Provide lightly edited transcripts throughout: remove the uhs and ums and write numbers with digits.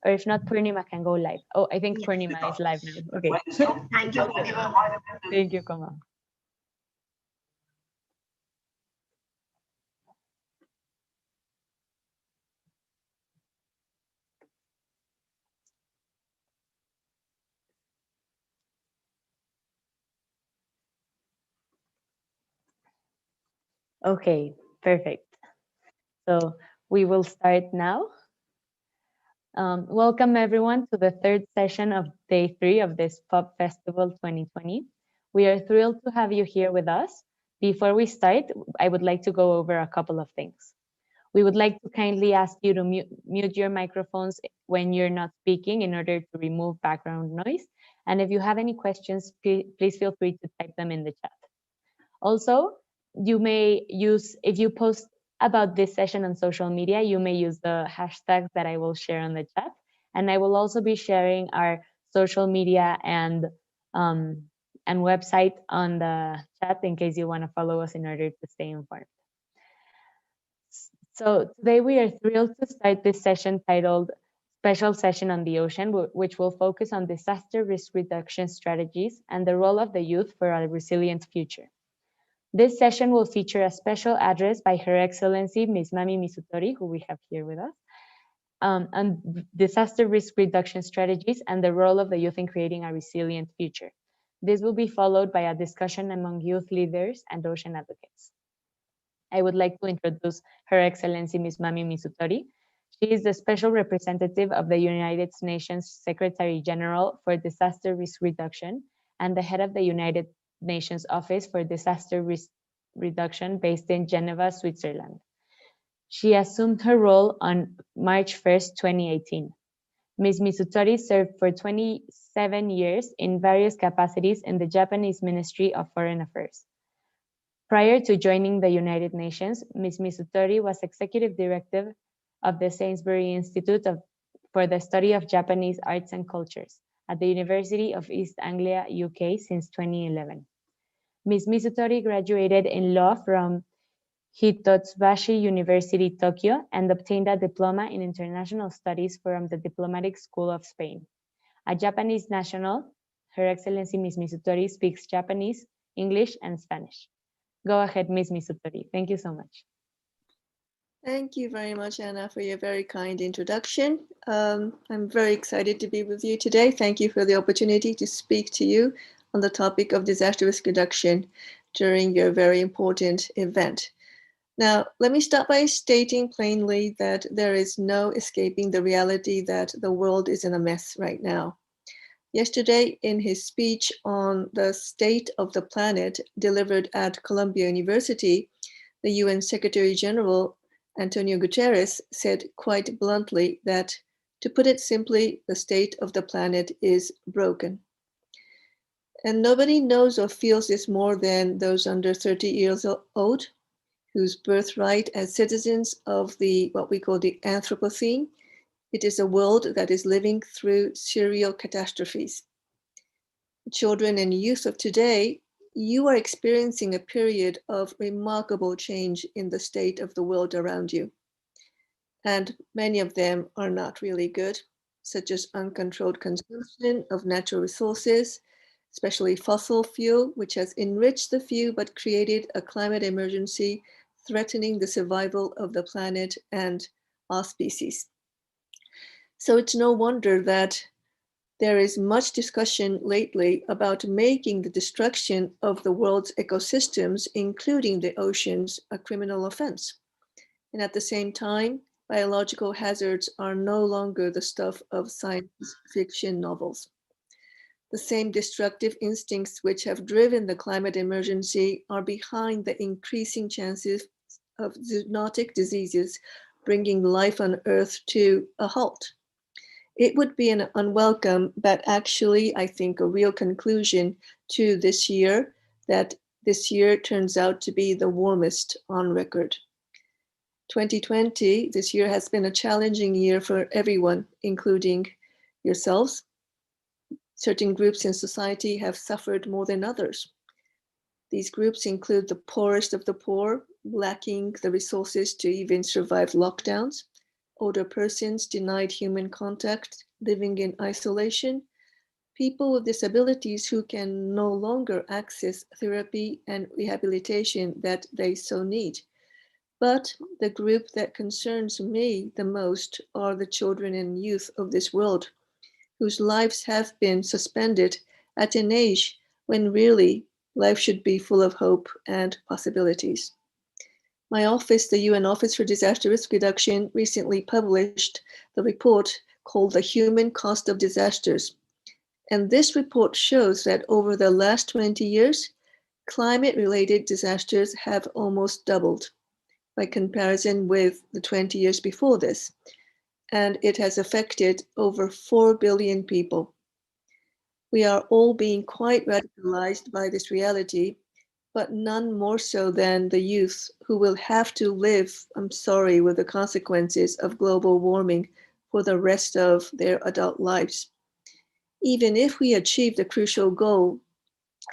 or if not, Purnima can go live. Oh, I think Purnima is live now. Okay. Thank you. Thank you, Kama. Okay, perfect. So we will start now. Welcome everyone to the third session of day 3 of this Pop Festival 2020. We are thrilled to have you here with us. Before we start, I would like to go over a couple of things. We would like to kindly ask you to mute your microphones when you're not speaking in order to remove background noise. And if you have any questions, please feel free to type them in the chat. Also, you may use, if you post about this session on social media, you may use the hashtags that I will share on the chat. And I will also be sharing our social media and website on the chat in case you want to follow us in order to stay informed. So today we are thrilled to start this session titled Special Session on the Ocean, which will focus on disaster risk reduction strategies and the role of the youth for a resilient future. This session will feature a special address by Her Excellency Ms. Mami Misutori, who we have here with us, on disaster risk reduction strategies and the role of the youth in creating a resilient future. This will be followed by a discussion among youth leaders and ocean advocates. I would like to introduce Her Excellency Ms. Mami Misutori. She is the Special Representative of the United Nations Secretary General for Disaster Risk Reduction and the head of the United Nations Office for Disaster Risk Reduction based in Geneva, Switzerland. She assumed her role on March 1st, 2018. Ms. Misutori served for 27 years in various capacities in the Japanese Ministry of Foreign Affairs. Prior to joining the United Nations, Ms. Misutori was Executive Director of the Sainsbury Institute for the Study of Japanese Arts and Cultures at the University of East Anglia, UK since 2011. Ms. Misutori graduated in law from Hitotsubashi University, Tokyo, and obtained a diploma in international studies from the Diplomatic School of Spain. A Japanese national, Her Excellency Ms. Misutori speaks Japanese, English, and Spanish. Go ahead, Ms. Misutori. Thank you so much. Thank you very much, Anna, for your very kind introduction. I'm very excited to be with you today. Thank you for the opportunity to speak to you on the topic of disaster risk reduction during your very important event. Now, let me start by stating plainly that there is no escaping the reality that the world is in a mess right now. Yesterday, in his speech on the state of the planet delivered at Columbia University, the UN Secretary General Antonio Guterres said quite bluntly that, to put it simply, the state of the planet is broken. And nobody knows or feels this more than those under 30 years old, whose birthright as citizens of what we call the Anthropocene. It is a world that is living through serial catastrophes. Children and youth of today, you are experiencing a period of remarkable change in the state of the world around you. And many of them are not really good, such as uncontrolled consumption of natural resources, especially fossil fuel, which has enriched the few but created a climate emergency threatening the survival of the planet and our species. So it's no wonder that there is much discussion lately about making the destruction of the world's ecosystems, including the oceans, a criminal offense. And at the same time, biological hazards are no longer the stuff of science fiction novels. The same destructive instincts which have driven the climate emergency are behind the increasing chances of zoonotic diseases bringing life on Earth to a halt. It would be an unwelcome, but actually, I think, a real conclusion to this year, that this year turns out to be the warmest on record. 2020, this year has been a challenging year for everyone, including yourselves. Certain groups in society have suffered more than others. These groups include the poorest of the poor, lacking the resources to even survive lockdowns. older persons denied human contact, living in isolation, people with disabilities who can no longer access therapy and rehabilitation that they so need. But the group that concerns me the most are the children and youth of this world, whose lives have been suspended at an age when really life should be full of hope and possibilities. My office, the UN Office for Disaster Risk Reduction, recently published the report called The Human Cost of Disasters. And this report shows that over the last 20 years, climate-related disasters have almost doubled by comparison with the 20 years before this. And it has affected over 4 billion people. We are all being quite radicalized by this reality, but none more so than the youth who will have to live, I'm sorry, with the consequences of global warming for the rest of their adult lives. Even if we achieve the crucial goal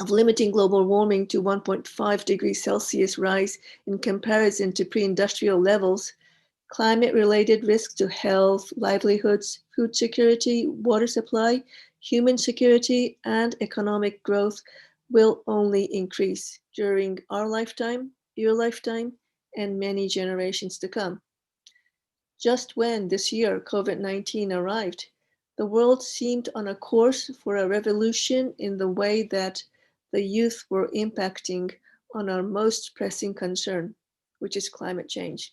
of limiting global warming to 1.5 degrees Celsius rise in comparison to pre-industrial levels, climate-related risks to health, livelihoods, food security, water supply, human security, and economic growth will only increase during our lifetime, your lifetime, and many generations to come. Just when this year COVID-19 arrived, the world seemed on a course for a revolution in the way that the youth were impacting on our most pressing concern, which is climate change.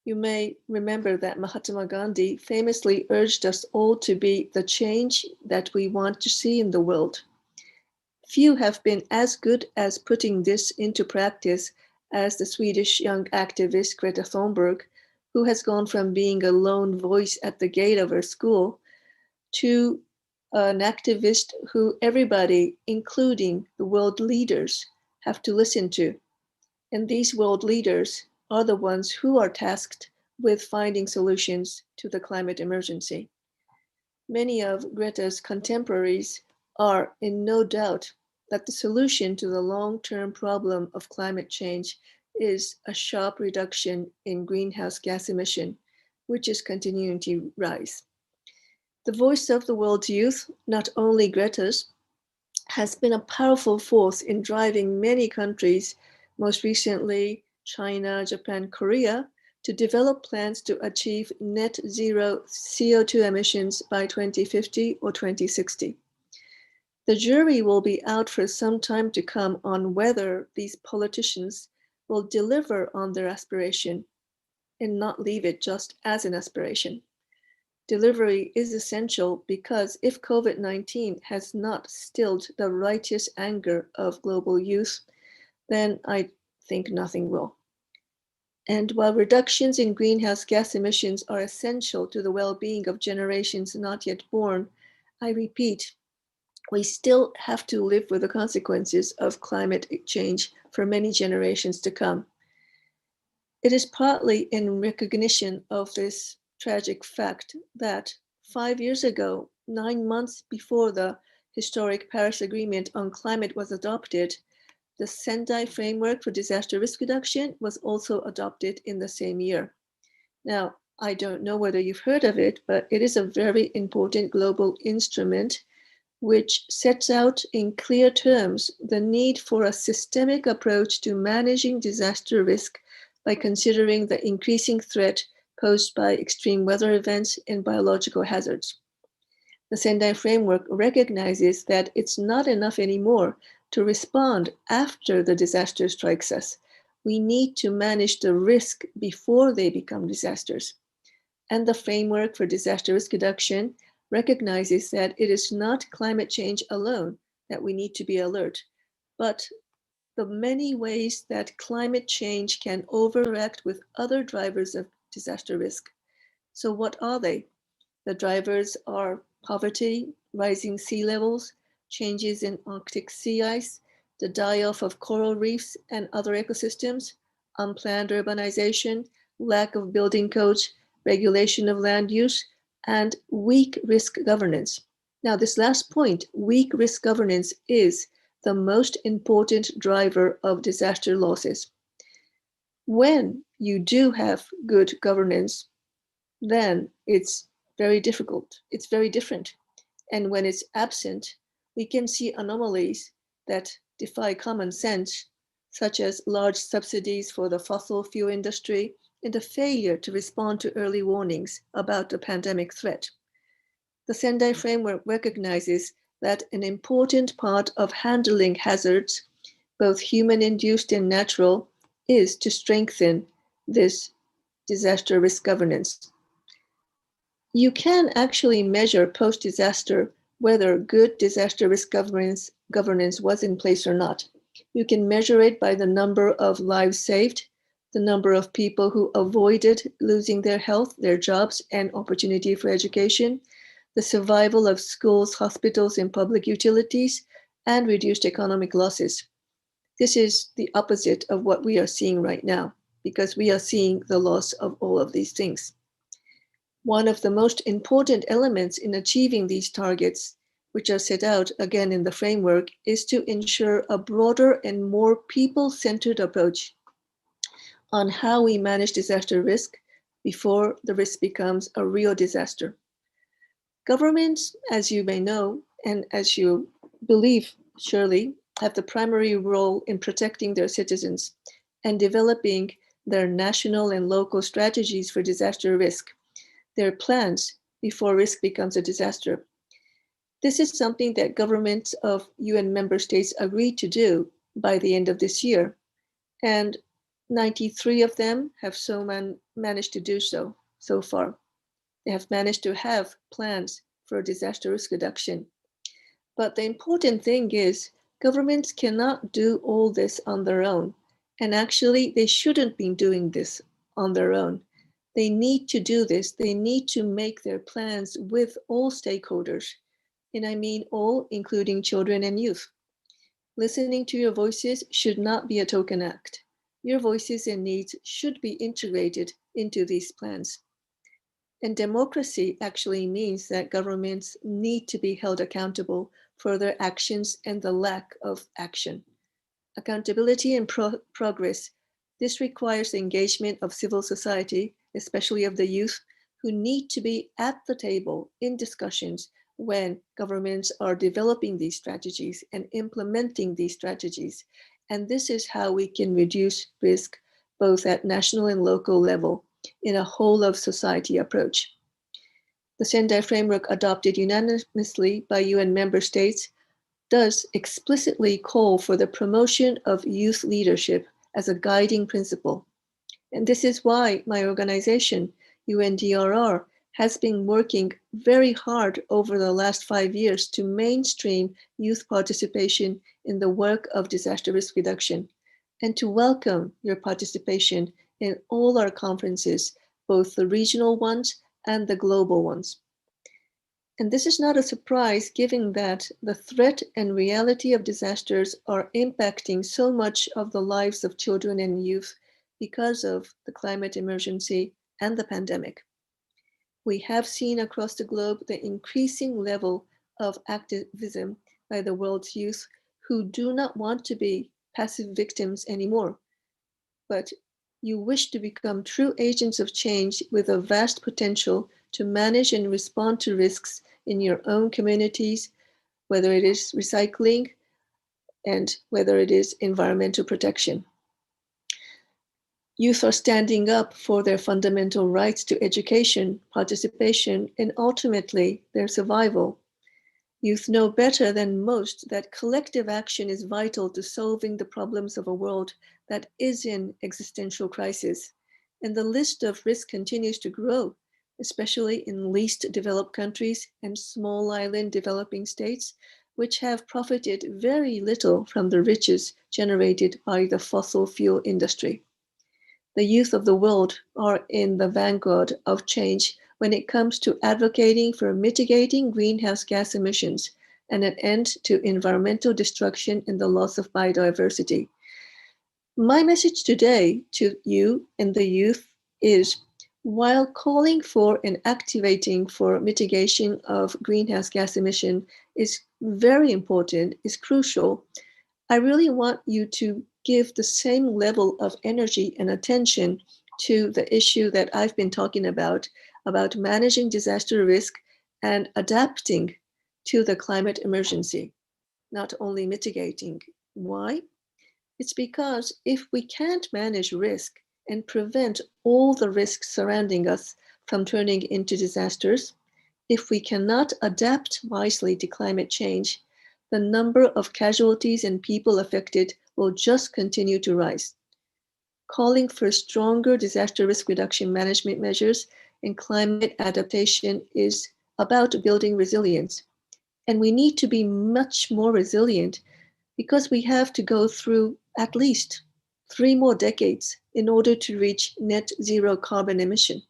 You may remember that Mahatma Gandhi famously urged us all to be the change that we want to see in the world. Few have been as good as putting this into practice as the Swedish young activist Greta Thunberg, who has gone from being a lone voice at the gate of her school to an activist who everybody, including the world leaders, have to listen to. And these world leaders are the ones who are tasked with finding solutions to the climate emergency. Many of Greta's contemporaries are in no doubt that the solution to the long-term problem of climate change is a sharp reduction in greenhouse gas emission, which is continuing to rise. The voice of the world's youth, not only Greta's, has been a powerful force in driving many countries, most recently China, Japan, Korea, to develop plans to achieve net zero CO2 emissions by 2050 or 2060. The jury will be out for some time to come on whether these politicians will deliver on their aspiration and not leave it just as an aspiration. Delivery is essential because if COVID-19 has not stilled the righteous anger of global youth, then I think nothing will. And while reductions in greenhouse gas emissions are essential to the well-being of generations not yet born, I repeat, we still have to live with the consequences of climate change for many generations to come. It is partly in recognition of this tragic fact that 5 years ago, 9 months before the historic Paris Agreement on climate was adopted, the Sendai Framework for Disaster Risk Reduction was also adopted in the same year. Now, I don't know whether you've heard of it, but it is a very important global instrument which sets out in clear terms the need for a systemic approach to managing disaster risk by considering the increasing threat posed by extreme weather events and biological hazards. The Sendai Framework recognizes that it's not enough anymore to respond after the disaster strikes us. We need to manage the risk before they become disasters. And the Framework for Disaster Risk Reduction recognizes that it is not climate change alone that we need to be alert, but the many ways that climate change can overact with other drivers of disaster risk. So what are they? The drivers are poverty, rising sea levels, changes in Arctic sea ice, the die-off of coral reefs and other ecosystems, unplanned urbanization, lack of building codes, regulation of land use, and weak risk governance. Now, this last point, weak risk governance, is the most important driver of disaster losses. When you do have good governance, then it's very difficult. It's very different. And when it's absent, we can see anomalies that defy common sense, such as large subsidies for the fossil fuel industry and a failure to respond to early warnings about the pandemic threat. The Sendai framework recognizes that an important part of handling hazards, both human-induced and natural, is to strengthen this disaster risk governance. You can actually measure post-disaster whether good disaster risk governance was in place or not. You can measure it by the number of lives saved, the number of people who avoided losing their health, their jobs, and opportunity for education, the survival of schools, hospitals, and public utilities, and reduced economic losses. This is the opposite of what we are seeing right now, because we are seeing the loss of all of these things. One of the most important elements in achieving these targets, which are set out again in the framework, is to ensure a broader and more people-centered approach on how we manage disaster risk before the risk becomes a real disaster. Governments, as you may know, and as you believe, surely, have the primary role in protecting their citizens and developing their national and local strategies for disaster risk, their plans before risk becomes a disaster. This is something that governments of UN member states agreed to do by the end of this year, and 93 of them have managed to do so far. They have managed to have plans for disaster risk reduction. But the important thing is governments cannot do all this on their own. And actually, they shouldn't be doing this on their own. They need to do this. They need to make their plans with all stakeholders. And I mean all, including children and youth. Listening to your voices should not be a token act. Your voices and needs should be integrated into these plans. And democracy actually means that governments need to be held accountable for their actions and the lack of action. Accountability and progress. This requires the engagement of civil society, especially of the youth, who need to be at the table in discussions when governments are developing these strategies and implementing these strategies. And this is how we can reduce risk both at national and local level in a whole of society approach. The Sendai framework, adopted unanimously by UN member states, does explicitly call for the promotion of youth leadership as a guiding principle. And this is why my organization, UNDRR, has been working very hard over the last 5 years to mainstream youth participation in the work of disaster risk reduction, and to welcome your participation in all our conferences, both the regional ones and the global ones. And this is not a surprise, given that the threat and reality of disasters are impacting so much of the lives of children and youth because of the climate emergency and the pandemic. We have seen across the globe the increasing level of activism by the world's youth who do not want to be passive victims anymore, but you wish to become true agents of change with a vast potential to manage and respond to risks in your own communities, whether it is recycling and whether it is environmental protection. Youth are standing up for their fundamental rights to education, participation, and ultimately their survival. Youth know better than most that collective action is vital to solving the problems of a world that is in existential crisis. And the list of risks continues to grow, especially in least developed countries and small island developing states, which have profited very little from the riches generated by the fossil fuel industry. The youth of the world are in the vanguard of change when it comes to advocating for mitigating greenhouse gas emissions and an end to environmental destruction and the loss of biodiversity. My message today to you and the youth is, while calling for and activating for mitigation of greenhouse gas emission is very important, is crucial, I really want you to give the same level of energy and attention to the issue that I've been talking about about managing disaster risk and adapting to the climate emergency, not only mitigating. Why? It's because if we can't manage risk and prevent all the risks surrounding us from turning into disasters, if we cannot adapt wisely to climate change, the number of casualties and people affected will just continue to rise. Calling for stronger disaster risk reduction management measures and climate adaptation is about building resilience. And we need to be much more resilient because we have to go through at least 3 more decades in order to reach net zero carbon emission.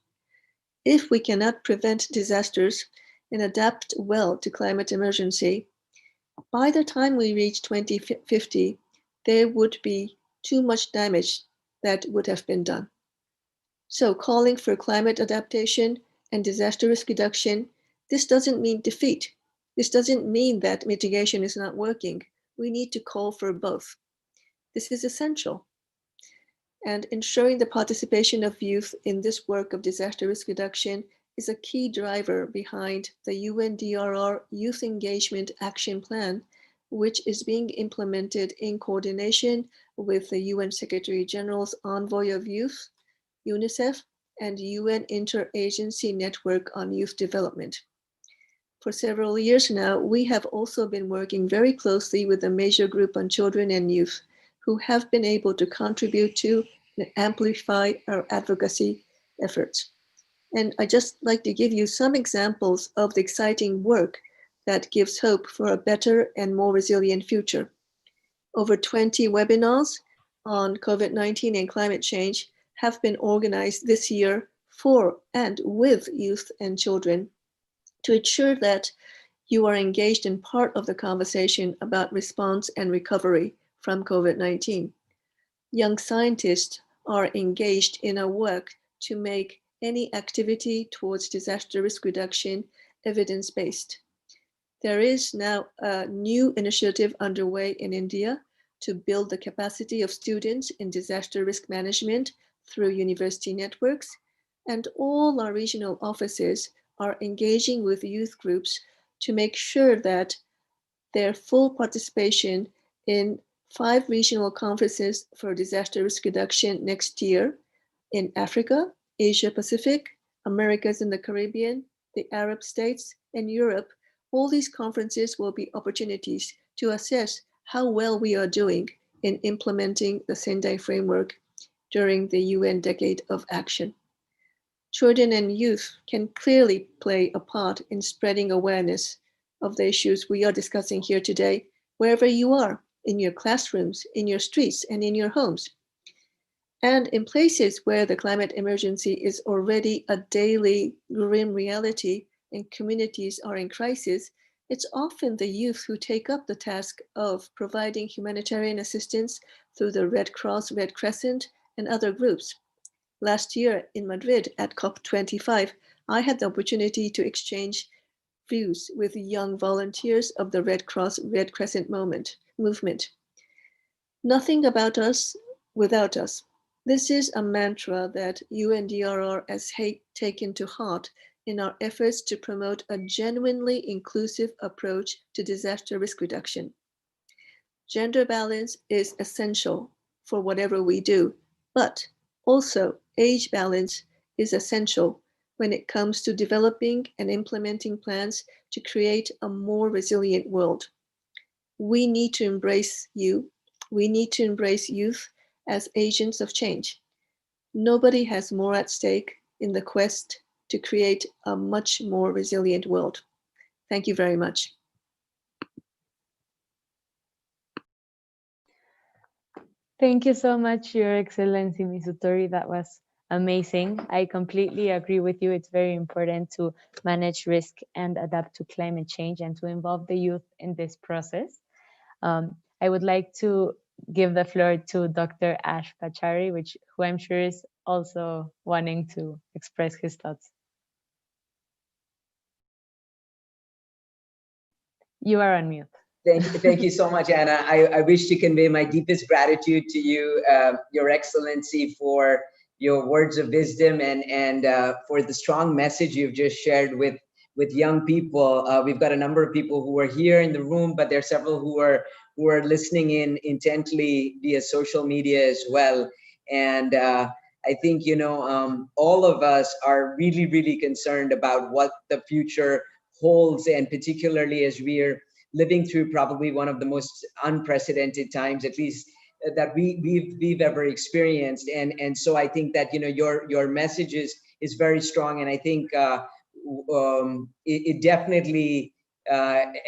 If we cannot prevent disasters and adapt well to climate emergency, by the time we reach 2050, there would be too much damage that would have been done. So calling for climate adaptation and disaster risk reduction, this doesn't mean defeat. This doesn't mean that mitigation is not working. We need to call for both. This is essential. And ensuring the participation of youth in this work of disaster risk reduction is a key driver behind the UNDRR Youth Engagement Action Plan, which is being implemented in coordination with the UN Secretary General's Envoy of Youth, UNICEF, and UN Interagency Network on Youth Development. For several years now, we have also been working very closely with the Major Group on Children and Youth, who have been able to contribute to and amplify our advocacy efforts. And I just like to give you some examples of the exciting work that gives hope for a better and more resilient future. Over 20 webinars on COVID-19 and climate change have been organized this year for and with youth and children to ensure that you are engaged in part of the conversation about response and recovery from COVID-19. Young scientists are engaged in a work to make any activity towards disaster risk reduction evidence-based. There is now a new initiative underway in India to build the capacity of students in disaster risk management through university networks, and all our regional offices are engaging with youth groups to make sure that their full participation in 5 regional conferences for disaster risk reduction next year in Africa, Asia Pacific, Americas and the Caribbean, the Arab states, and Europe. All these conferences will be opportunities to assess how well we are doing in implementing the Sendai framework during the UN Decade of Action. Children and youth can clearly play a part in spreading awareness of the issues we are discussing here today, wherever you are, in your classrooms, in your streets, and in your homes. And in places where the climate emergency is already a daily grim reality and communities are in crisis, it's often the youth who take up the task of providing humanitarian assistance through the Red Cross, Red Crescent, and other groups. Last year in Madrid at COP25, I had the opportunity to exchange views with young volunteers of the Red Cross, Red Crescent movement. Nothing about us without us. This is a mantra that UNDRR has taken to heart in our efforts to promote a genuinely inclusive approach to disaster risk reduction. Gender balance is essential for whatever we do, but also age balance is essential when it comes to developing and implementing plans to create a more resilient world. We need to embrace you. We need to embrace youth as agents of change. Nobody has more at stake in the quest to create a much more resilient world. Thank you very much. Thank you so much, Your Excellency Misutori. That was amazing. I completely agree with you. It's very important to manage risk and adapt to climate change and to involve the youth in this process. I would like to give the floor to Dr. Ash Pachari, who I'm sure is also wanting to express his thoughts. You are on mute. Thank you so much, Anna. I wish to convey my deepest gratitude to you, Your Excellency, for your words of wisdom and for the strong message you've just shared with young people. We've got a number of people who are here in the room, but there are several who are listening in intently via social media as well. And I think, you know, all of us are really, really concerned about what the future holds, and particularly as we're living through probably one of the most unprecedented times, at least that we've ever experienced. And so I think that, you know, your message is very strong, and I think it definitely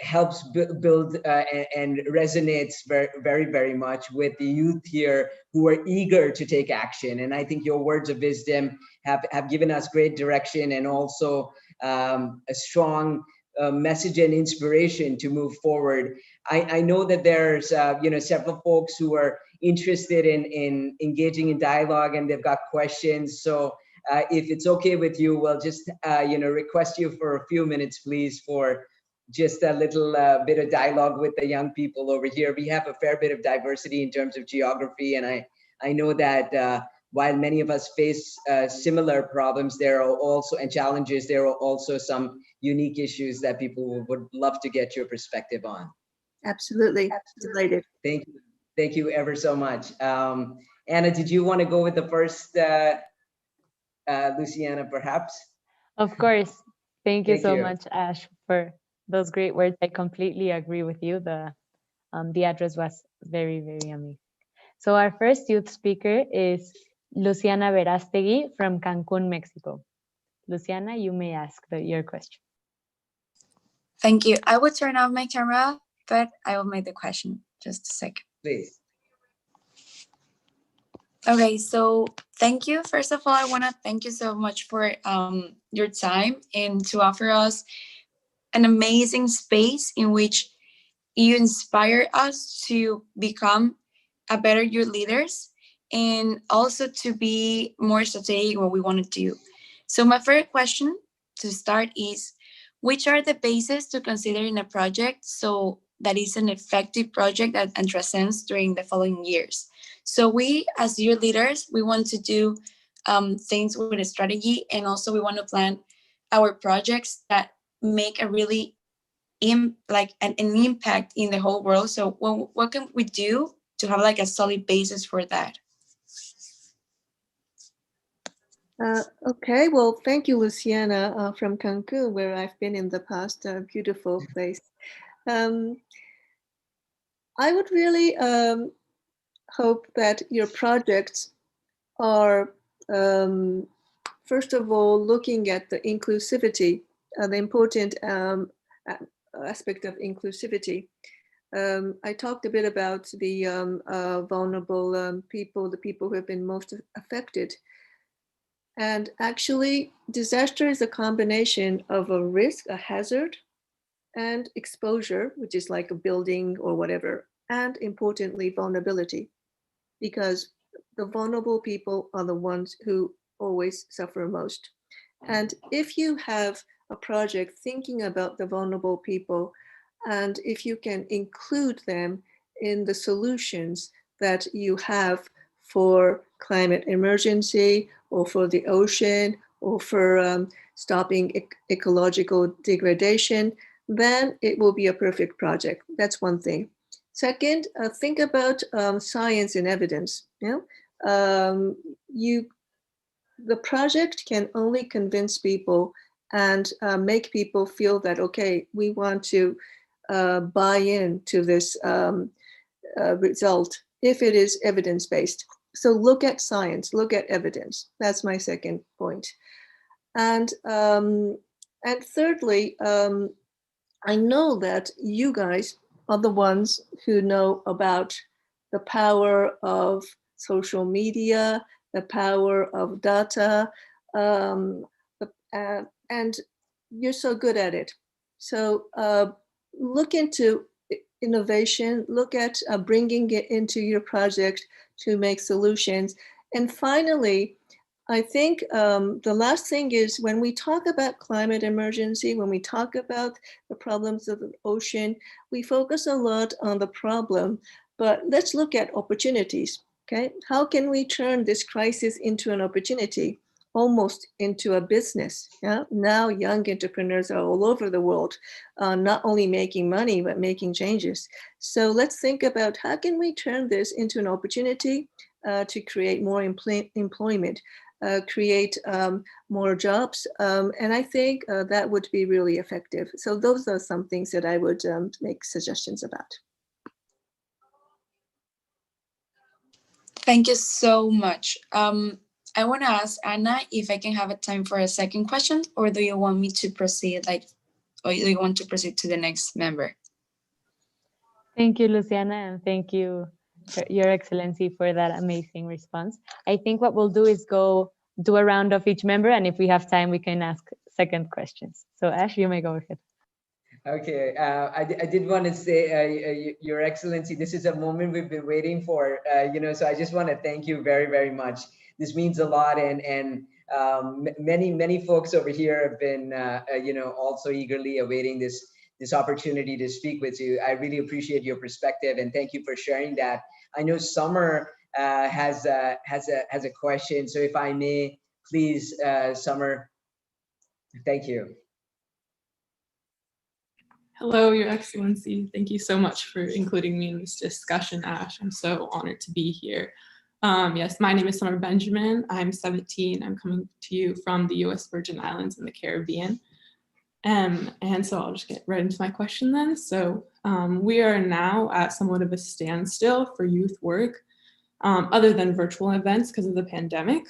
helps build and resonates very, very, very much with the youth here who are eager to take action. And I think your words of wisdom have given us great direction, and also a strong message and inspiration to move forward. I know that there's you know, several folks who are interested in engaging in dialogue, and they've got questions. So if it's okay with you, we'll just you know, request you for a few minutes, please, for just a little bit of dialogue with the young people over here. We have a fair bit of diversity in terms of geography, and I know that while many of us face similar problems, there are also, and challenges, there are also some unique issues that people would love to get your perspective on. Absolutely. Delighted. Thank you ever so much. Anna, did you want to go with the first, Luciana, perhaps? Of course. Thank you Thank so you. much, Ash, for those great words. I completely agree with you. The address was very, very amazing. So our first youth speaker is Luciana Verástegui from Cancun, Mexico. Luciana, you may ask your question. Thank you. I will turn off my camera, but I will make the question. Just a second. Please. Okay, so thank you. First of all, I want to thank you so much for your time and to offer us an amazing space in which you inspire us to become a better youth leaders and also to be more strategic what we want to do. So my first question to start is, which are the bases to consider in a project so that is an effective project that and transcends during the following years? So we, as youth leaders, we want to do things with a strategy, and also we want to plan our projects that make a really like an impact in the whole world. So what can we do to have like a solid basis for that? Okay, well, thank you, Luciana, from Cancun, where I've been in the past. A beautiful place. I would really hope that your projects are, first of all, looking at the inclusivity, the important aspect of inclusivity. I talked a bit about the vulnerable people, the people who have been most affected. And actually, disaster is a combination of a risk, a hazard, and exposure, which is like a building or whatever, and importantly, vulnerability, because the vulnerable people are the ones who always suffer most. And if you have a project thinking about the vulnerable people, and if you can include them in the solutions that you have for climate emergency or for the ocean or for stopping ecological degradation, then it will be a perfect project. That's one thing. Second, think about science and evidence. You know, the project can only convince people and make people feel that, okay, we want to buy into this result if it is evidence-based. So look at science, look at evidence. That's my second point. And thirdly, I know that you guys are the ones who know about the power of social media, the power of data, and you're so good at it. So look into innovation, look at bringing it into your project to make solutions. And finally, I think the last thing is when we talk about climate emergency, when we talk about the problems of the ocean, we focus a lot on the problem, but let's look at opportunities. Okay, how can we turn this crisis into an opportunity, almost into a business? Yeah, now young entrepreneurs are all over the world, not only making money, but making changes. So let's think about how can we turn this into an opportunity to create more employment, create more jobs. And I think that would be really effective. So those are some things that I would make suggestions about. Thank you so much. I want to ask Anna if I can have a time for a second question, or do you want me to proceed, or do you want to proceed to the next member? Thank you, Luciana, and thank you, Your Excellency, for that amazing response. I think what we'll do is go do a round of each member, and if we have time, we can ask second questions. So Ash, you may go ahead. Okay, I did want to say, Your Excellency, this is a moment we've been waiting for, so I just want to thank you very, very much. This means a lot, and many folks over here have been, also eagerly awaiting this opportunity to speak with you. I really appreciate your perspective, and thank you for sharing that. I know Summer has a question, so if I may, please, Summer. Thank you. Hello, Your Excellency. Thank you so much for including me in this discussion, Ash. I'm so honored to be here. Yes, my name is Summer Benjamin. I'm 17. I'm coming to you from the US Virgin Islands in the Caribbean. And so I'll just get right into my question then. So we are now at somewhat of a standstill for youth work, other than virtual events because of the pandemic.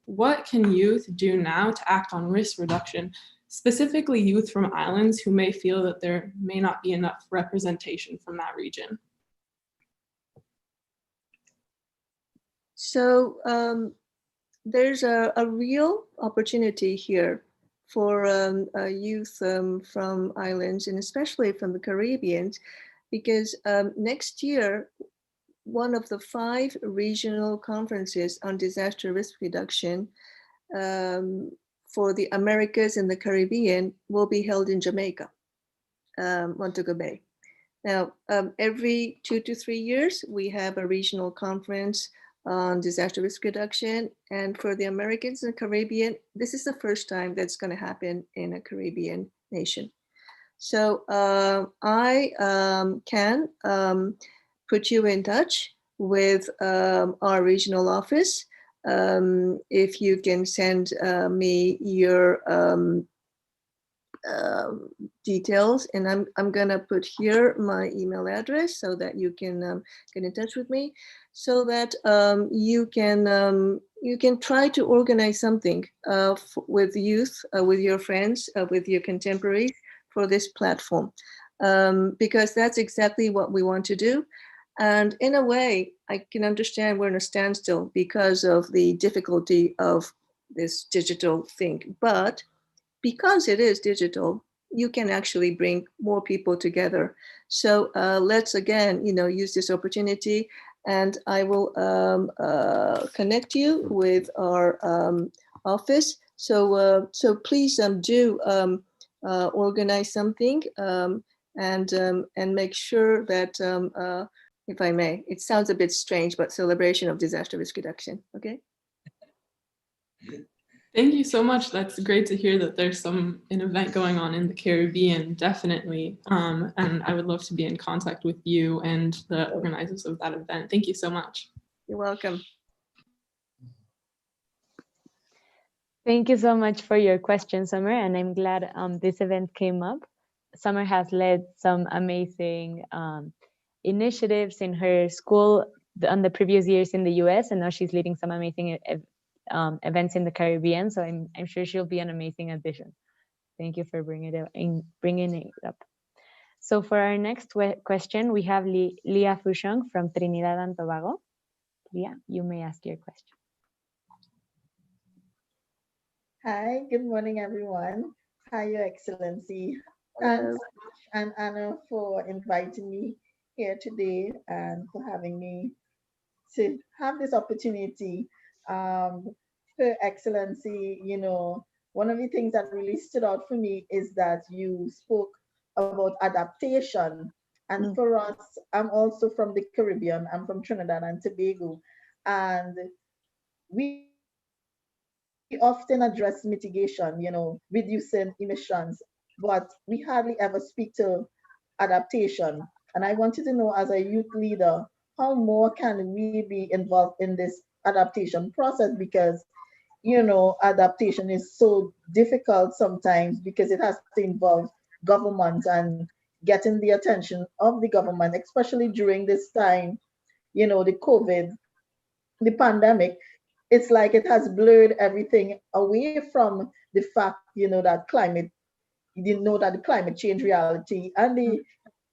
What can youth do now to act on risk reduction, specifically youth from islands who may feel that there may not be enough representation from that region? So there's a real opportunity here for youth from islands, and especially from the Caribbean, because next year, one of the 5 regional conferences on disaster risk reduction for the Americas and the Caribbean will be held in Jamaica, Montego Bay. Now, every 2 to 3 years, we have a regional conference on disaster risk reduction. And for the Americans and Caribbean, this is the first time that's going to happen in a Caribbean nation. So I can put you in touch with our regional office. If you can send me your details, and I'm gonna put here my email address so that you can get in touch with me, so that you can try to organize something with youth, with your friends, with your contemporaries for this platform, because that's exactly what we want to do. And in a way, I can understand we're in a standstill because of the difficulty of this digital thing, but because it is digital, you can actually bring more people together. So let's again, use this opportunity, and I will connect you with our office. So please do organize something and make sure that, if I may, it sounds a bit strange, but celebration of disaster risk reduction. Okay. Thank you so much. That's great to hear that there's an event going on in the Caribbean, definitely. And I would love to be in contact with you and the organizers of that event. Thank you so much. You're welcome. Thank you so much for your question, Summer, and I'm glad this event came up. Summer has led some amazing initiatives in her school on the previous years in the US, and now she's leading some amazing events in the Caribbean. So I'm sure she'll be an amazing addition. Thank you for bringing it up. So for our next question, we have Leah Fushong from Trinidad and Tobago. Leah, you may ask your question. Hi, good morning, everyone. Hi, Your Excellency. Thanks, and Anna, for inviting me here today and for having me to have this opportunity. Her Excellency, one of the things that really stood out for me is that you spoke about adaptation And for us, I'm also from the Caribbean. I'm from Trinidad and Tobago. And we often address mitigation, reducing emissions, but we hardly ever speak to adaptation. And I wanted to know, as a youth leader, how more can we be involved in this adaptation process? Because, adaptation is so difficult sometimes because it has to involve government and getting the attention of the government, especially during this time, the COVID, the pandemic. It's like it has blurred everything away from the fact, that climate, you didn't know that the climate change reality and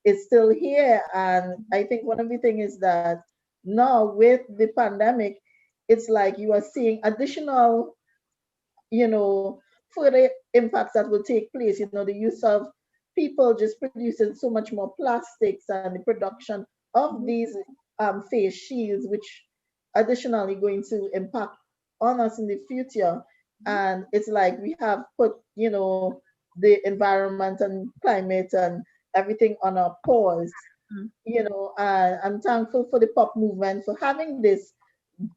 it's still here. And I think one of the things is that now with the pandemic, it's like you are seeing additional, further impacts that will take place. The use of people just producing so much more plastics and the production of these face shields, which additionally going to impact on us in the future. And it's like we have put, the environment and climate and everything on a pause. And I'm thankful for the pop movement for having this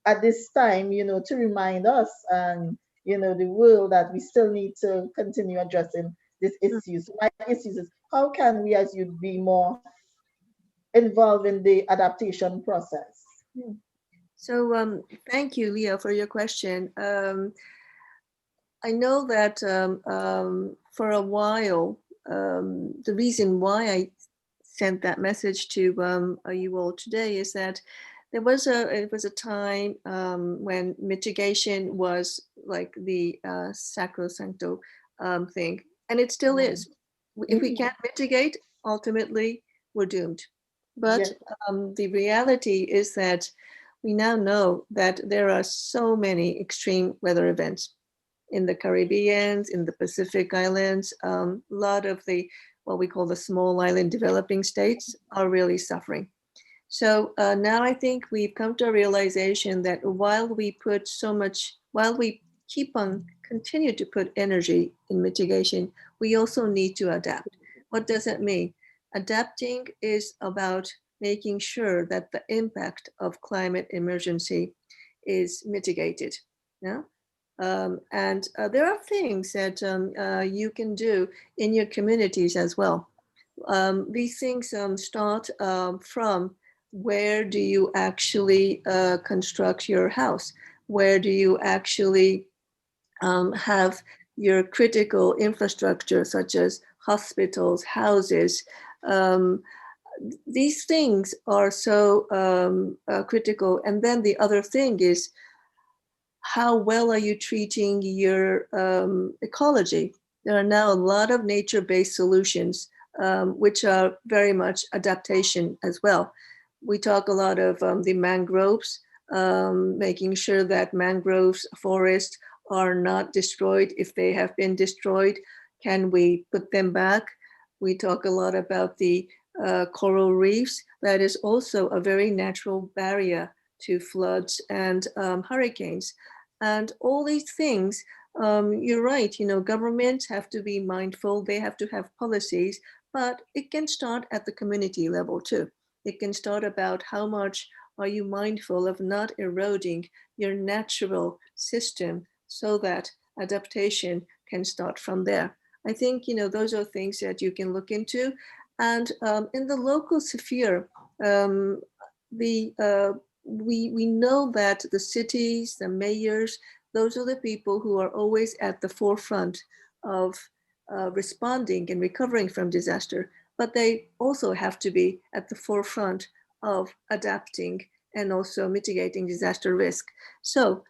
at this time, to remind us and, the world that we still need to continue addressing these issues. My issues is how can we as youth be more involved in the adaptation process? So thank you, Leah, for your question. I know that for a while, the reason why I sent that message to you all today is that it was a time when mitigation was like the sacrosancto thing, and it still is. If we can't mitigate, ultimately we're doomed. But the reality is that we now know that there are so many extreme weather events in the Caribbean, in the Pacific Islands. A lot of the what we call the small island developing states are really suffering. So now I think we've come to a realization that while we continue to put energy in mitigation, we also need to adapt. What does that mean? Adapting is about making sure that the impact of climate emergency is mitigated. Yeah? And there are things that you can do in your communities as well. These things start from where do you actually construct your house? Where do you actually have your critical infrastructure, such as hospitals, houses? These things are so critical. And then the other thing is, how well are you treating your ecology? There are now a lot of nature-based solutions, which are very much adaptation as well. We talk a lot of the mangroves, making sure that mangroves forests are not destroyed. If they have been destroyed, can we put them back? We talk a lot about the coral reefs. That is also a very natural barrier to floods and hurricanes. And all these things, you're right, governments have to be mindful, they have to have policies, but it can start at the community level too. It can start about how much are you mindful of not eroding your natural system so that adaptation can start from there. I think, those are things that you can look into. And in the local sphere, we know that the cities, the mayors, those are the people who are always at the forefront of responding and recovering from disaster, but they also have to be at the forefront of adapting and also mitigating disaster risk. So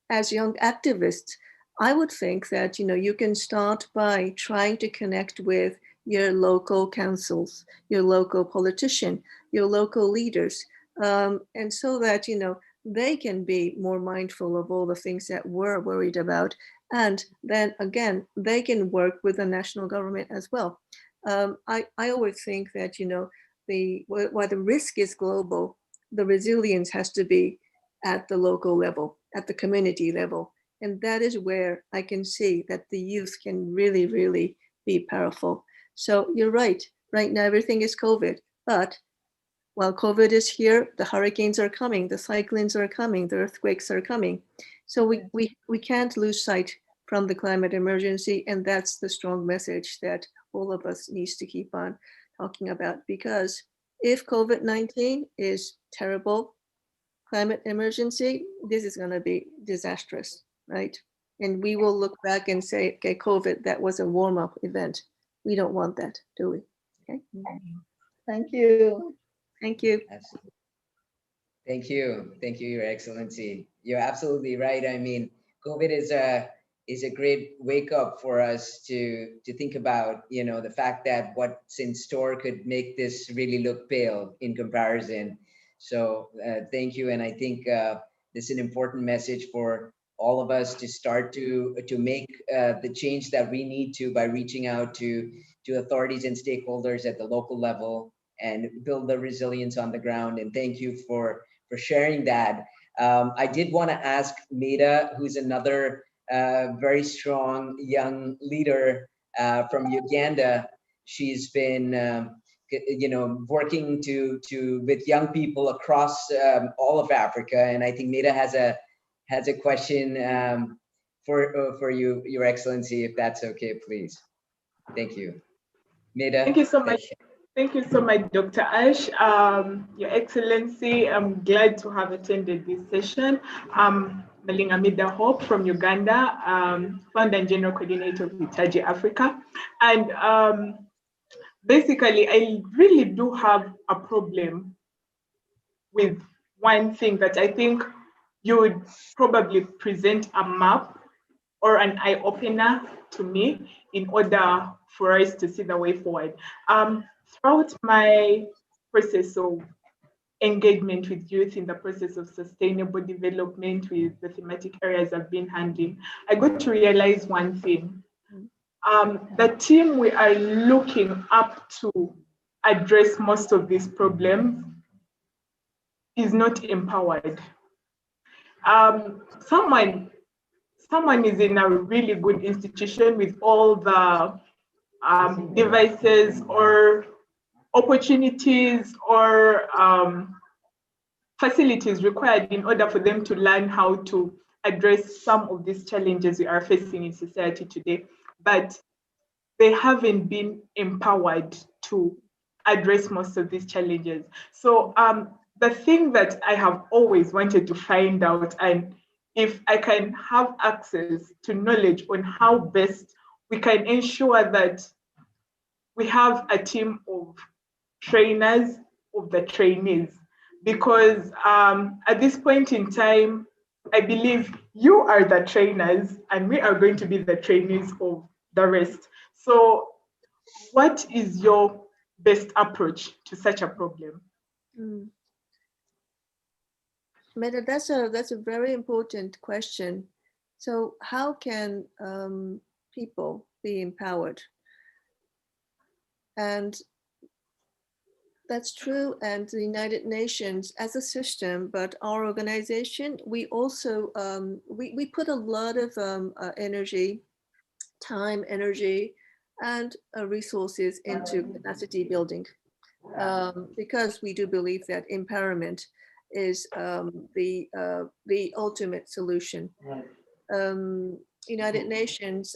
as young activists, I would think that, you can start by trying to connect with your local councils, your local politician, your local leaders, and so that, they can be more mindful of all the things that we're worried about. And then again, they can work with the national government as well. I always think that, while the risk is global, the resilience has to be at the local level, at the community level. And that is where I can see that the youth can really, really be powerful. So you're right. Right now, everything is COVID. But while COVID is here, the hurricanes are coming, the cyclones are coming, the earthquakes are coming. So we can't lose sight from the climate emergency. And that's the strong message that all of us needs to keep on talking about. Because if COVID-19 is terrible climate emergency, this is going to be disastrous, right? And we will look back and say, okay, COVID, that was a warm-up event. We don't want that, do we? Okay. Thank you. Thank you. Absolutely. Thank you, Your Excellency. You're absolutely right. I mean, COVID is a great wake up for us to think about, you know, the fact that what's in store could make this really look pale in comparison. So thank you, and I think this is an important message for all of us to start to make the change that we need to by reaching out to authorities and stakeholders at the local level and build the resilience on the ground. And thank you for sharing that. I did want to ask Meda, who's another very strong young leader from Uganda. She's been, working with young people across all of Africa, and I think Meda has a question for you, Your Excellency, if that's okay, please. Thank you, Meda. Thank you so much. Thank you so much, Dr. Ash. Your Excellency, I'm glad to have attended this session. I'm Malinga Mida Hope from Uganda, founder and general coordinator of Hitachi Africa. And basically, I really do have a problem with one thing that I think you would probably present a map or an eye-opener to me in order for us to see the way forward. Throughout my process of engagement with youth in the process of sustainable development with the thematic areas I've been handling, I got to realize one thing. The team we are looking up to address most of these problems is not empowered. Someone is in a really good institution with all the devices or opportunities or facilities required in order for them to learn how to address some of these challenges we are facing in society today, but they haven't been empowered to address most of these challenges. So the thing that I have always wanted to find out, and if I can have access to knowledge on how best we can ensure that we have a team of trainers of the trainees, because at this point in time, I believe you are the trainers and we are going to be the trainees of the rest. So what is your best approach to such a problem? Meda, that's a very important question. So how can people be empowered? And that's true, and the United Nations as a system, but our organization, we also, we put a lot of energy, time, energy, and resources into capacity building, because we do believe that empowerment is the ultimate solution. United Nations,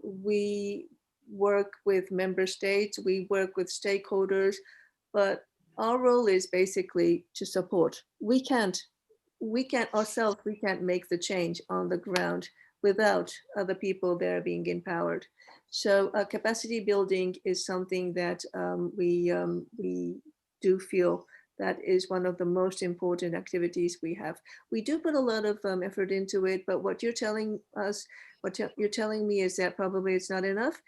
we work with member states, we work with stakeholders, but our role is basically to support. We can't ourselves, we can't make the change on the ground without other people there being empowered. So capacity building is something that we do feel that is one of the most important activities we have. We do put a lot of effort into it, but what you're telling us, you're telling me is that probably it's not enough.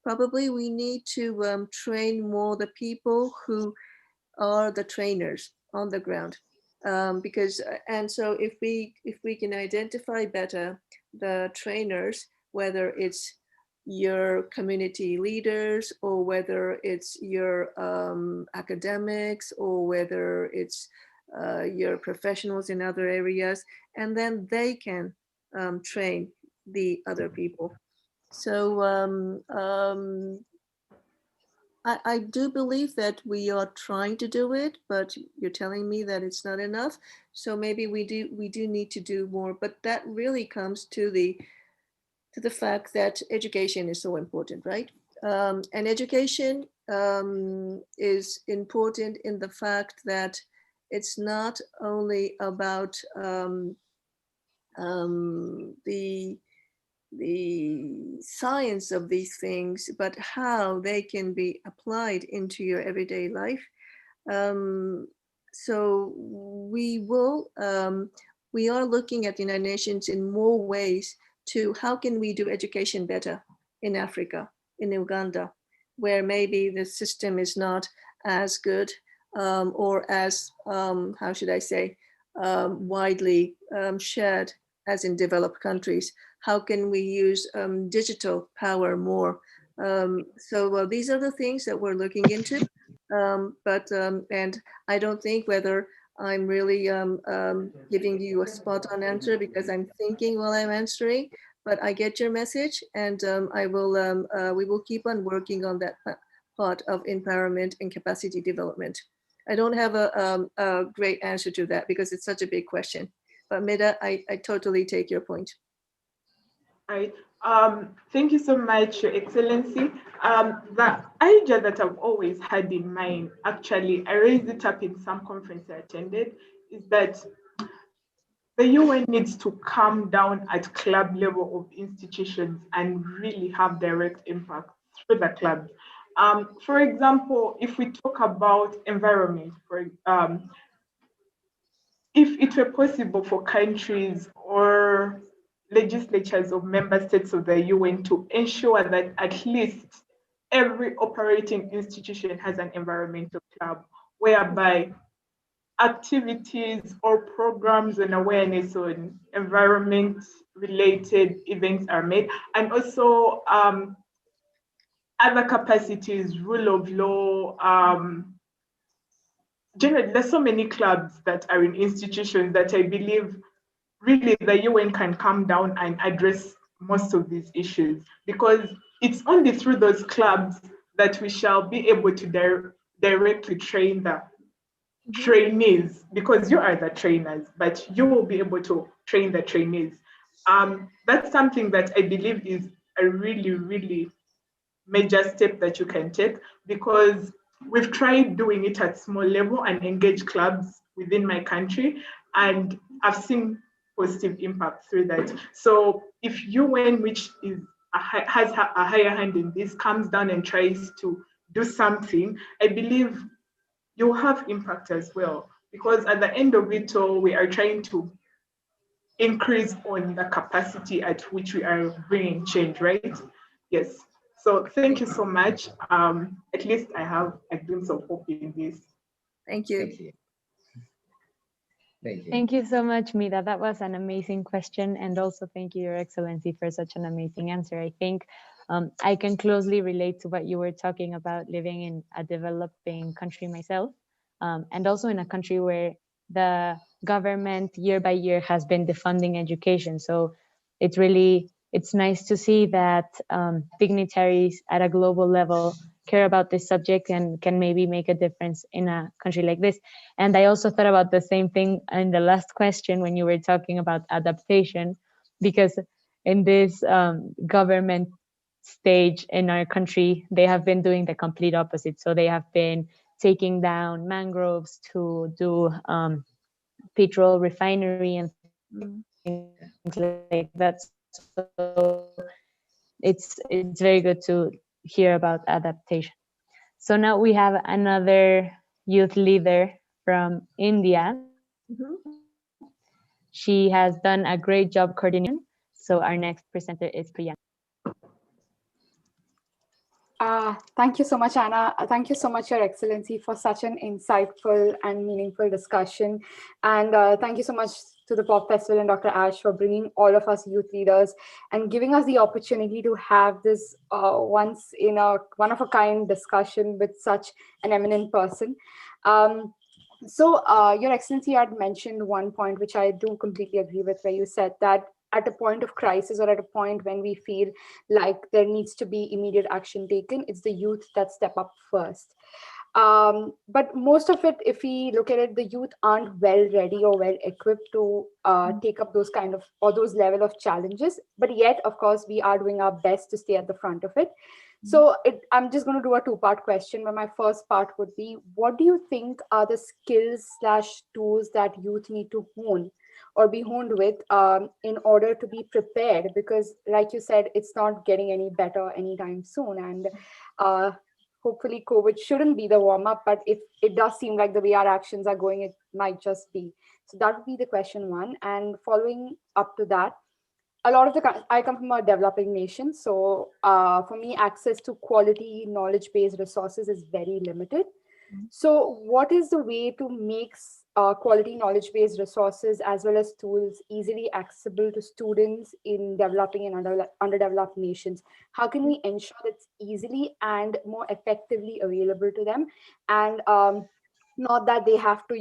Probably we need to train more the people who are the trainers on the ground. Because, and so if we can identify better the trainers, whether it's your community leaders or whether it's your academics or whether it's your professionals in other areas, and then they can train the other people. So I do believe that we are trying to do it, but you're telling me that it's not enough. So maybe we do need to do more. But that really comes to the fact that education is so important, right? And education is important in the fact that it's not only about the science of these things, but how they can be applied into your everyday life. So we are looking at the United Nations in more ways to how can we do education better in Africa, in Uganda, where maybe the system is not as good or as, how should I say, widely shared as in developed countries. How can we use digital power more? So these are the things that we're looking into. And I don't think whether I'm really giving you a spot on answer because I'm thinking while I'm answering, but I get your message, and we will keep on working on that part of empowerment and capacity development. I don't have a great answer to that because it's such a big question. But Mida, I totally take your point. Right. Thank you so much, Your Excellency. The idea that I've always had in mind, actually, I raised it up in some conference I attended, is that the UN needs to come down at club level of institutions and really have direct impact through the clubs. For example, if we talk about environment, if it were possible for countries or legislatures of member states of the UN to ensure that at least every operating institution has an environmental club, whereby activities or programs and awareness on environment-related events are made, and also other capacities, rule of law, generally, there's so many clubs that are in institutions that I believe really the UN can come down and address most of these issues, because it's only through those clubs that we shall be able to directly train the trainees, because you are the trainers, but you will be able to train the trainees. That's something that I believe is a really, really major step that you can take, because we've tried doing it at small level and engage clubs within my country, and I've seen positive impact through that. So if UN, which has a higher hand in this, comes down and tries to do something, I believe you'll have impact as well, because at the end of it all, we are trying to increase on the capacity at which we are bringing change, right? Yes. So thank you so much. At least I have a glimpse of hope in this. Thank you. Thank you. Thank you. Thank you so much, Mida. That was an amazing question. And also thank you, Your Excellency, for such an amazing answer. I think I can closely relate to what you were talking about, living in a developing country myself, and also in a country where the government year by year has been defunding education. So it's nice to see that dignitaries at a global level care about this subject and can maybe make a difference in a country like this. And I also thought about the same thing in the last question when you were talking about adaptation, because in this government stage in our country, they have been doing the complete opposite. So they have been taking down mangroves to do petrol refinery and things like that. So it's very good to hear about adaptation. So now we have another youth leader from India. She has done a great job coordinating. So our next presenter is Priyanka. Thank you so much, Anna. Thank you so much, Your Excellency, for such an insightful and meaningful discussion. And thank you so much to the Pop Festival and Dr. Ash for bringing all of us youth leaders and giving us the opportunity to have this once in a one-of-a-kind discussion with such an eminent person. So Your Excellency had mentioned one point, which I do completely agree with, where you said that at a point of crisis or at a point when we feel like there needs to be immediate action taken, it's the youth that step up first. But most of it, if we look at it, the youth aren't well ready or well equipped to take up those kind of or those level of challenges. But yet, of course, we are doing our best to stay at the front of it. So I'm just going to do a two-part question, but my first part would be, what do you think are the skills/tools that youth need to hone or be honed with in order to be prepared? Because like you said, it's not getting any better anytime soon. And hopefully COVID shouldn't be the warm-up, but if it does seem like the way our actions are going, it might just be. So that would be the question one. And following up to that, a lot of I come from a developing nation. So for me, access to quality knowledge-based resources is very limited. So what is the way to make quality knowledge-based resources as well as tools easily accessible to students in developing and underdeveloped nations? How can we ensure that it's easily and more effectively available to them? And not that they have to,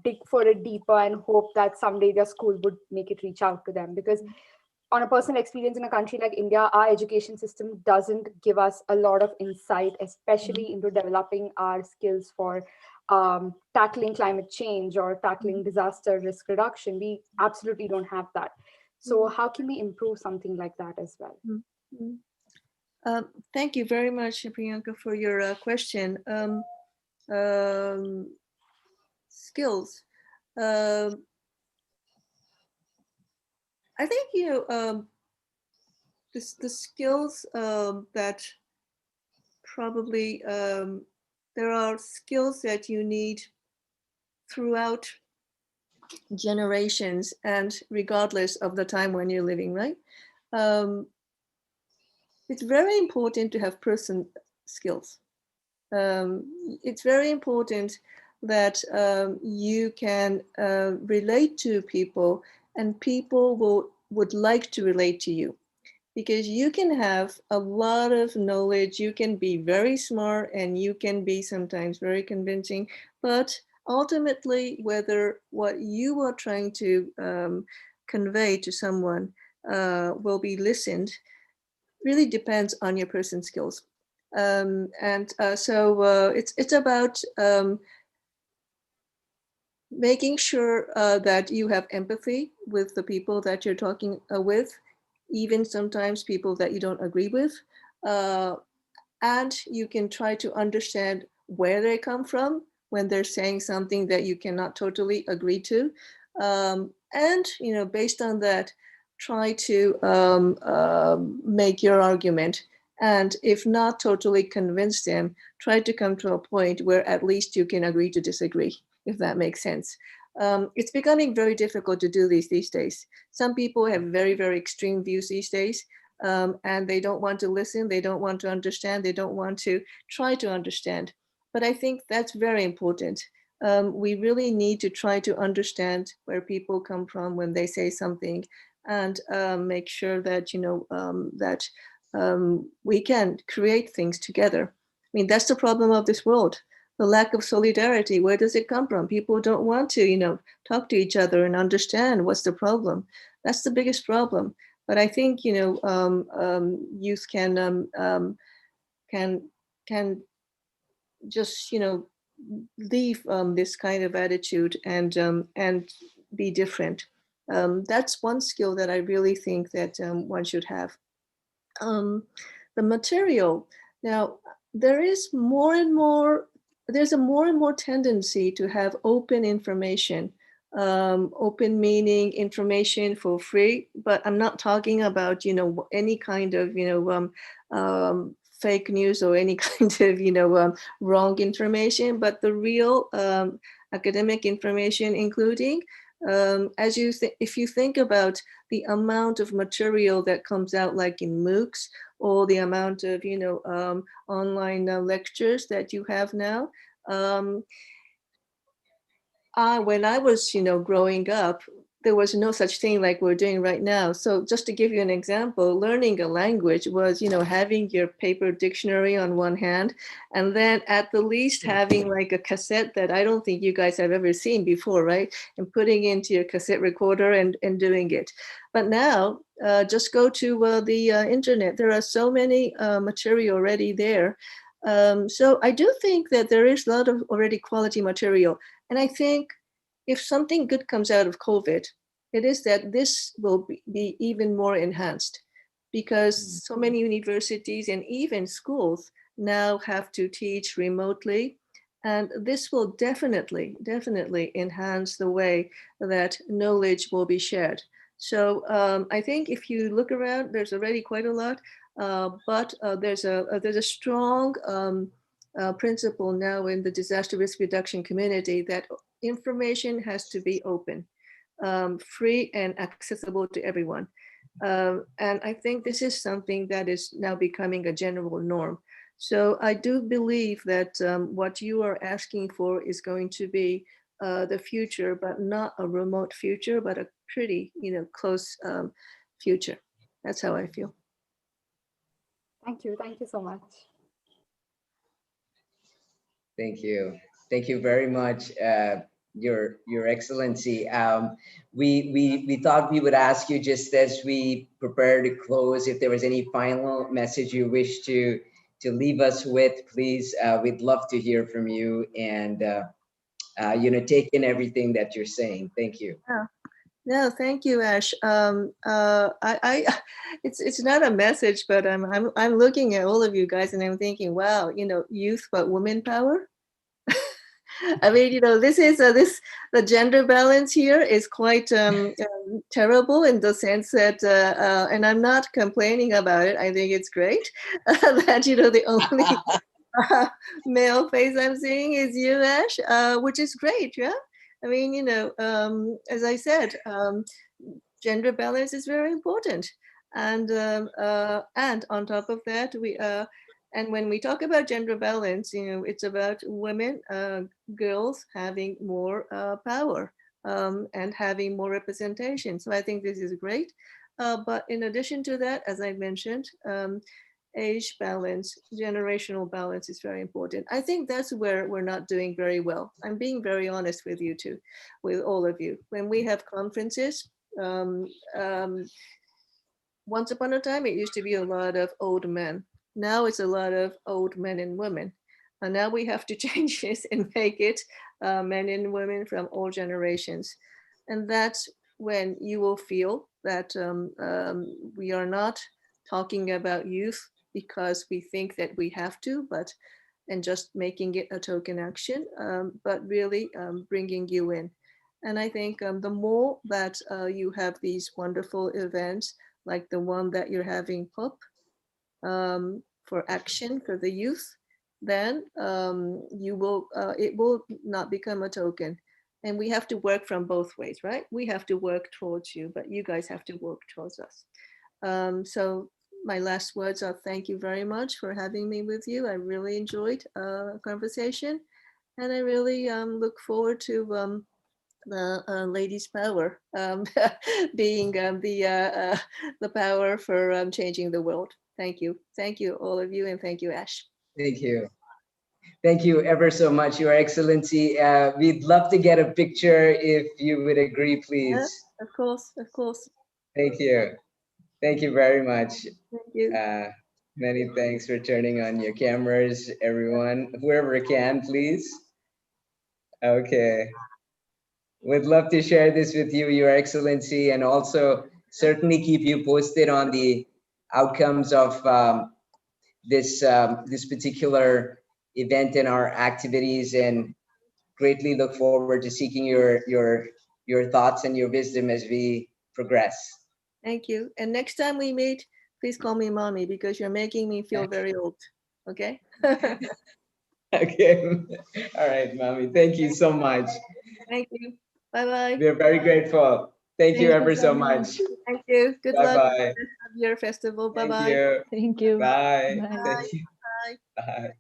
dig for it deeper and hope that someday their school would make it reach out to them. Because on a personal experience in a country like India, our education system doesn't give us a lot of insight, especially into developing our skills for tackling climate change or tackling disaster risk reduction. We absolutely don't have that. So how can we improve something like that as well? Thank you very much, Priyanka, for your question. Skills. I think the skills that probably there are skills that you need throughout generations and regardless of the time when you're living, right? It's very important to have person skills. It's very important that you can relate to people and people would like to relate to you, because you can have a lot of knowledge, you can be very smart, and you can be sometimes very convincing, but ultimately whether what you are trying to convey to someone will be listened really depends on your person skills. So it's about making sure that you have empathy with the people that you're talking with, even sometimes people that you don't agree with. And you can try to understand where they come from when they're saying something that you cannot totally agree to. And, based on that, try to make your argument. And if not totally convince them, try to come to a point where at least you can agree to disagree, if that makes sense. It's becoming very difficult to do these days. Some people have very, very extreme views these days, and they don't want to listen, they don't want to understand, they don't want to try to understand. But I think that's very important. We really need to try to understand where people come from when they say something, and make sure that, we can create things together. I mean, that's the problem of this world. The lack of solidarity, where does it come from? People don't want to, talk to each other and understand what's the problem. That's the biggest problem. But I think, youth can just, leave this kind of attitude and be different. That's one skill that I really think that one should have. The material. Now, there's a more and more tendency to have open information, open meaning information for free, but I'm not talking about, any kind of, fake news or any kind of, wrong information, but the real academic information, including, if you think about the amount of material that comes out, like in MOOCs, or the amount of, online lectures that you have now. When I was, growing up, there was no such thing like we're doing right now. So just to give you an example, learning a language was, having your paper dictionary on one hand, and then at the least having like a cassette that I don't think you guys have ever seen before, right? And putting into your cassette recorder and doing it. But now, just go to the internet. There are so many material already there. So I do think that there is a lot of already quality material. And I think if something good comes out of COVID, it is that this will be even more enhanced, because so many universities and even schools now have to teach remotely. And this will definitely enhance the way that knowledge will be shared. So I think if you look around, there's already quite a lot, but there's a strong principle now in the disaster risk reduction community that information has to be open, free and accessible to everyone. And I think this is something that is now becoming a general norm. So I do believe that what you are asking for is going to be the future, but not a remote future, but a pretty, close future. That's how I feel. Thank you so much. Thank you very much, Your Excellency. We thought we would ask you, just as we prepare to close, if there was any final message you wish to leave us with, please. We'd love to hear from you and take in everything that you're saying. Thank you. No, thank you, Ash. It's not a message, but I'm looking at all of you guys and I'm thinking, wow, youth but women power. I mean, the gender balance here is quite terrible in the sense that, and I'm not complaining about it. I think it's great that the only male face I'm seeing is you, Ash, which is great, yeah. I mean, as I said, gender balance is very important, and on top of that, and when we talk about gender balance, it's about women, girls having more power and having more representation. So I think this is great. But in addition to that, as I mentioned, age balance, generational balance is very important. I think that's where we're not doing very well. I'm being very honest with you too, with all of you. When we have conferences, once upon a time, it used to be a lot of old men. Now it's a lot of old men and women. And now we have to change this and make it men and women from all generations. And that's when you will feel that we are not talking about youth because we think that we have to, and just making it a token action, but really bringing you in. And I think the more that you have these wonderful events, like the one that you're having, POP, for action for the youth, then it will not become a token. And we have to work from both ways, right? We have to work towards you, but you guys have to work towards us. So my last words are thank you very much for having me with you. I really enjoyed our conversation, and I really look forward to the ladies' power being the power for changing the world. Thank you, all of you, and thank you, Ash. Thank you ever so much, Your Excellency. We'd love to get a picture if you would agree, please. Yeah, of course. Thank you very much. Thank you. Many thanks for turning on your cameras, everyone. Whoever can, please. Okay. We'd love to share this with you, Your Excellency, and also certainly keep you posted on the outcomes of this particular event and our activities, and greatly look forward to seeking your thoughts and your wisdom as we progress. Thank you. And next time we meet, please call me mommy, because you're making me feel very old. Okay? Okay. All right, mommy. Thank you so much. Thank you. Bye-bye. We're very grateful. Thank you ever so much. Thank you. Good luck with your festival. Bye-bye. Thank you. Thank you. Bye. Bye. Thank you. Bye. Bye.